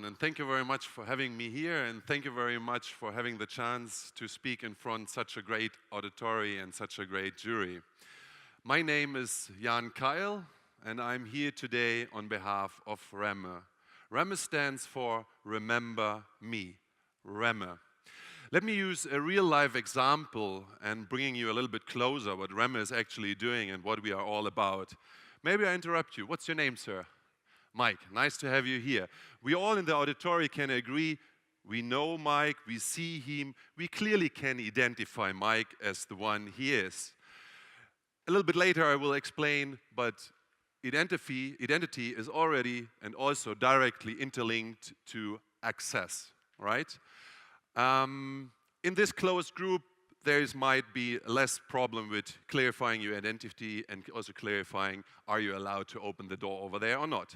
everyone, and thank you very much for having me here, and thank you very much for having the chance to speak in front of such a great auditory and such a great jury. My name is Keil, and I'm here today on behalf of Remme. Remme stands for Remember Me, Remme. Let me use a real-life example and bringing you a little bit closer what Remme is actually doing and what we are all about. Maybe I interrupt you. What's your name, sir? Mike, nice to have you here. We all in the auditory can agree, we know Mike, we see him, we clearly can identify Mike as the one he is. A little bit later I will explain, but identity is already and also directly interlinked to access, right? In this closed group, there might be less problem with clarifying your identity and also clarifying, are you allowed to open the door over there or not?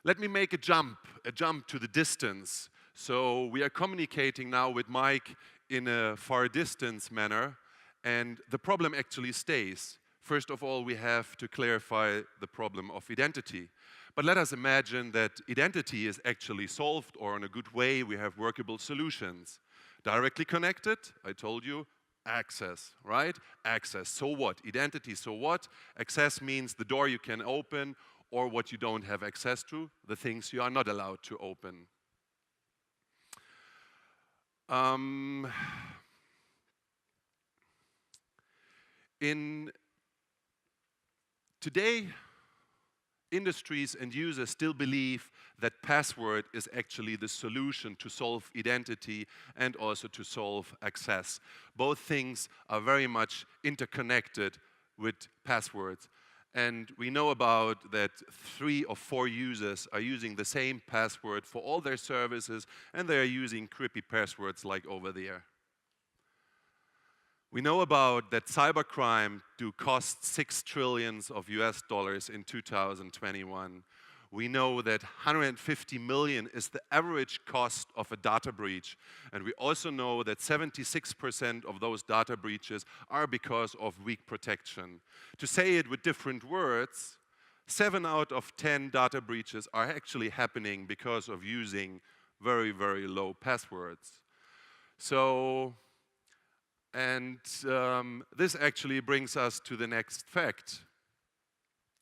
Let me make a jump to the distance. So we are communicating now with Mike in a far distance manner, and the problem actually stays. First of all, we have to clarify the problem of identity. But let us imagine that identity is actually solved, or in a good way, we have workable solutions. Directly connected, I told you, access, right? Access, so what? Identity, so what? Access means the door you can open, or what you don't have access to, the things you are not allowed to open. Today, industries and users still believe that password is actually the solution to solve identity and also to solve access. Both things are very much interconnected with passwords. And we know about that 3 or 4 users are using the same password for all their services, and they are using creepy passwords like over there. We know about that cybercrime do cost $6 trillion in 2021. We know that 150 million is the average cost of a data breach. And we also know that 76% of those data breaches are because of weak protection. To say it with different words, 7 out of 10 data breaches are actually happening because of using very, very low passwords. So, this actually brings us to the next fact.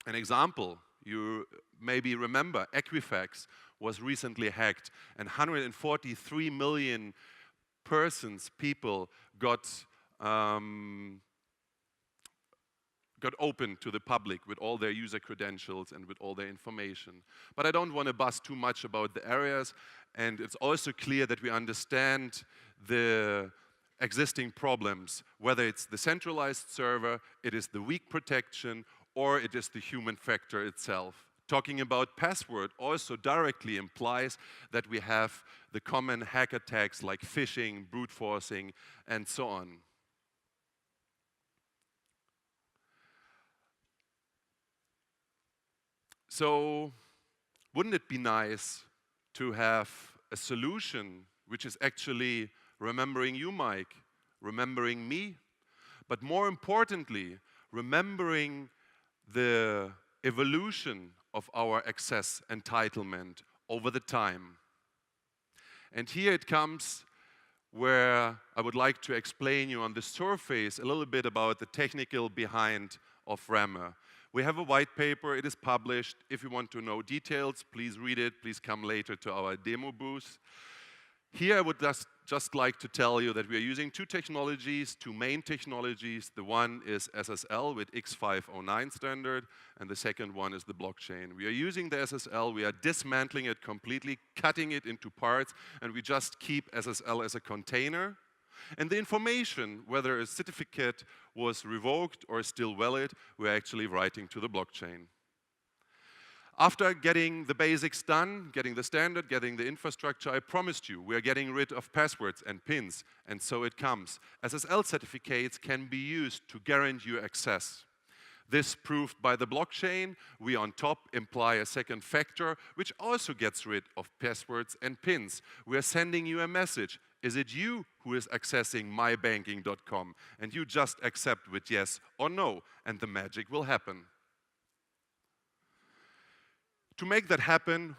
An example. You maybe remember Equifax was recently hacked, and 143 million people got open to the public with all their user credentials and with all their information. But I don't want to buzz too much about the areas, and it's also clear that we understand the existing problems, whether it's the centralized server, it is the weak protection, or it is the human factor itself. Talking about password also directly implies that we have the common hack attacks like phishing, brute forcing, and so on. So, wouldn't it be nice to have a solution which is actually remembering you, Mike, remembering me, but more importantly, remembering the evolution of our access entitlement over the time. And here it comes where I would like to explain you on the surface a little bit about the technical behind of Remme. We have a white paper, it is published. If you want to know details, please read it. Please come later to our demo booth. Here I would just like to tell you that we are using 2 technologies, 2 main technologies. The one is SSL with X509 standard, and the second one is the blockchain. We are using the SSL, we are dismantling it completely, cutting it into parts, and we just keep SSL as a container. And the information, whether a certificate was revoked or is still valid, we're actually writing to the blockchain. After getting the basics done, getting the standard, getting the infrastructure, I promised you we are getting rid of passwords and pins, and so it comes. SSL certificates can be used to guarantee you access. This proved by the blockchain, we on top imply a second factor, which also gets rid of passwords and pins. We are sending you a message. Is it you who is accessing mybanking.com? And you just accept with yes or no, and the magic will happen. To make that happen,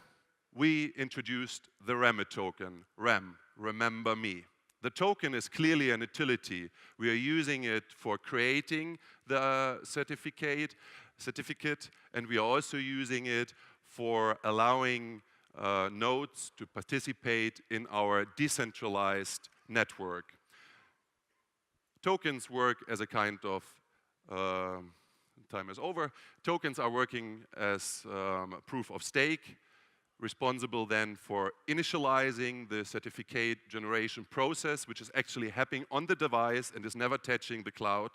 we introduced the Remme token, Rem, remember me. The token is clearly an utility. We are using it for creating the certificate, and we are also using it for allowing nodes to participate in our decentralized network. Tokens work as a kind of, time is over, tokens are working as proof of stake, responsible then for initializing the certificate generation process, which is actually happening on the device and is never touching the cloud,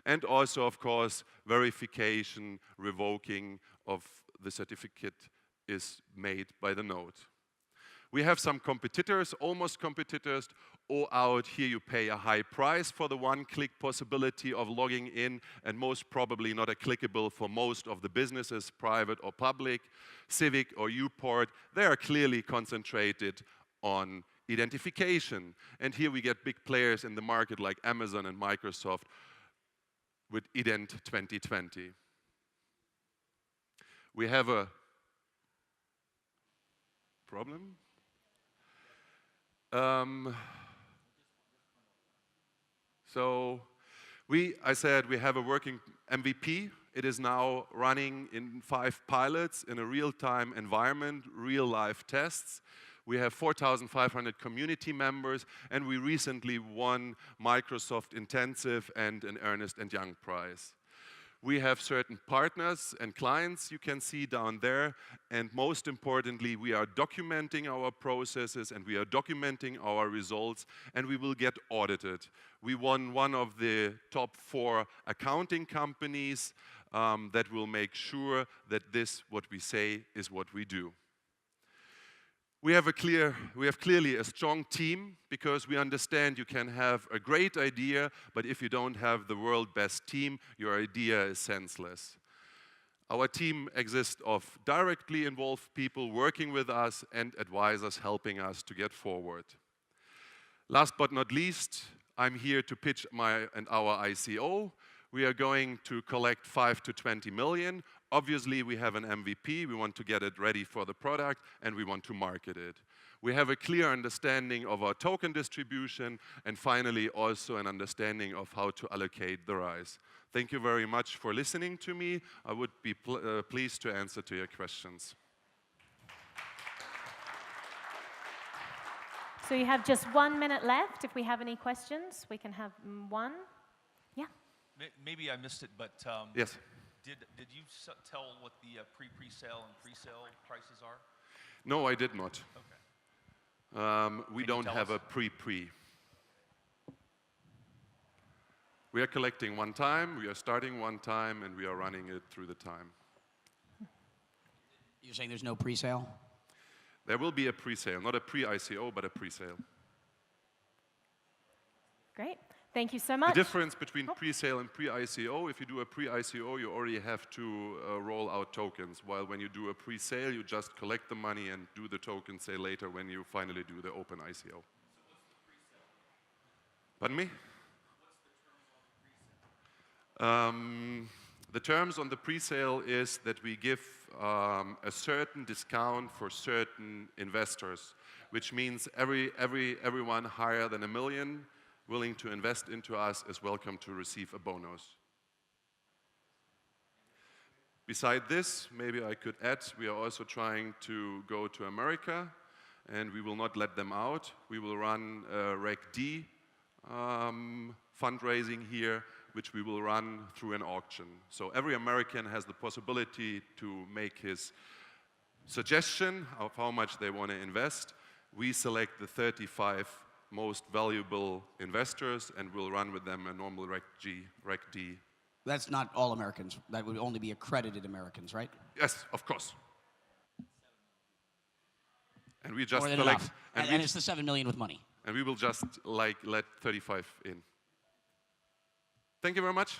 and also, of course, verification, revoking of the certificate is made by the node. We have some competitors, almost competitors. Out here you pay a high price for the one-click possibility of logging in, and most probably not applicable for most of the businesses, private or public, civic or U-port. They are clearly concentrated on identification. And here we get big players in the market like Amazon and Microsoft with Ident 2020. We have a problem. So I said we have a working MVP. It is now running in 5 pilots in a real-time environment, real-life tests. We have 4,500 community members, and we recently won Microsoft Intensive and an Ernst & Young prize. We have certain partners and clients you can see down there, and most importantly, we are documenting our processes and we are documenting our results, and we will get audited. We won one of the top 4 accounting companies that will make sure that what we say is what we do. We have clearly a strong team, because we understand you can have a great idea, but if you don't have the world's best team, your idea is senseless. Our team exists of directly involved people working with us and advisors helping us to get forward. Last but not least, I'm here to pitch our ICO. We are going to collect 5 to 20 million. Obviously, we have an MVP. We want to get it ready for the product, and we want to market it. We have a clear understanding of our token distribution, and finally, also an understanding of how to allocate the rise. Thank you very much for listening to me. I would be pleased to answer to your questions. So you have just 1 minute left. If we have any questions, we can have one. Yeah. Maybe I missed it, but yes. Did you tell what the pre-sale and pre-sale prices are? No, I did not. Okay. We don't have a pre-pre. We are collecting one time, we are starting one time, and we are running it through the time. You're saying there's no pre-sale? There will be a pre-sale, not a pre-ICO, but a pre-sale. Great. Thank you so much. The difference between pre-sale and pre-ICO, if you do a pre-ICO, you already have to roll out tokens, while when you do a pre-sale, you just collect the money and do the token sale later when you finally do the open ICO. So what's the pre-sale? Pardon me? What's the terms on the pre-sale? The terms on the pre-sale is that we give a certain discount for certain investors, which means everyone higher than $1 million willing to invest into us is welcome to receive a bonus. Beside this, maybe I could add, we are also trying to go to America, and we will not let them out. We will run a Reg D fundraising here, which we will run through an auction. So every American has the possibility to make his suggestion of how much they want to invest. We select the 35 most valuable investors, and we'll run with them a normal Reg D. That's not all Americans. That would only be accredited Americans, right? Yes, of course. And we just More than collect, enough. And it's the 7 million with money. And we will just let 35 in. Thank you very much.